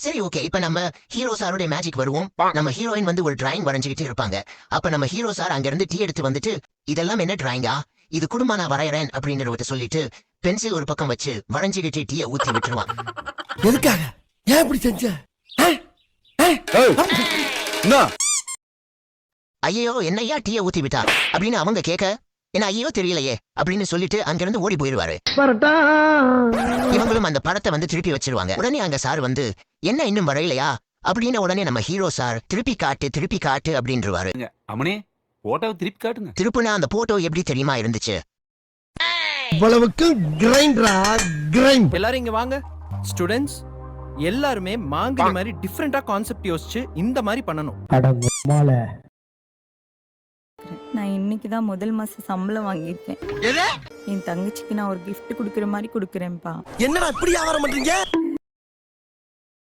சரி ஓகே, இப்ப நம்ம ஹீரோ சாருடைய மேஜிக் வருவோம். நம்ம ஹீரோயின் வந்து ஒரு டிராயிங் வரைஞ்சுக்கிட்டு இருப்பாங்க. அப்ப நம்ம ஹீரோ சார் அங்க இருந்து டீ எடுத்து வந்துட்டு, இதெல்லாம் என்ன டிராயிங்கா, இது குடும்பம் நான் வரையறேன் அப்படின்னு சொல்லிட்டு பென்சில் ஒரு பக்கம் வச்சு வரைஞ்சுக்கிட்டு டீயை ஊத்தி விட்டுருவான். எதுக்காக? ஏன் இப்படி செஞ்ச? ஐயோ என்னையா டீயை ஊத்தி விட்டா அப்படின்னு அவங்க கேட்க, என்ன ஐயோ தெரியலையே அப்படின்னு சொல்லிட்டு அங்கிருந்து ஓடி போயிருவாரு. இவங்களும் அந்த படத்தை வந்து திருப்பி வச்சிருவாங்க. உடனே அங்க சார் வந்து, என்ன இன்னும் வரையலையா அப்படின்னு உடனே நம்ம ஹீரோ சார் திருப்பி காட்டு அப்படின்றவாரு. அம்மனே போட்டோவை திருப்பி காட்டுங்க. திருப்புனா அந்த போட்டோ எப்படி தெரியுமா இருந்துச்சு? இவ்வளவுக்கு கிரைண்டரா கிரைண்ட். எல்லாரும் இங்க வாங்க. ஸ்டூடெண்ட்ஸ் எல்லாருமே மாங்கனி மாதிரி டிஃபரெண்டா கான்செப்ட் யோசிச்சு இந்த மாதிரி பண்ணணும். நான் இன்னைக்கு தான் முதல் மாசம் சம்பளம் வாங்கியிருக்கேன். என் தங்கச்சிக்கு நான் ஒரு gift கொடுக்குற மாதிரி கொடுக்குறேன்ப்பா. என்னடா இப்படி வியாபாரம் பண்றீங்க?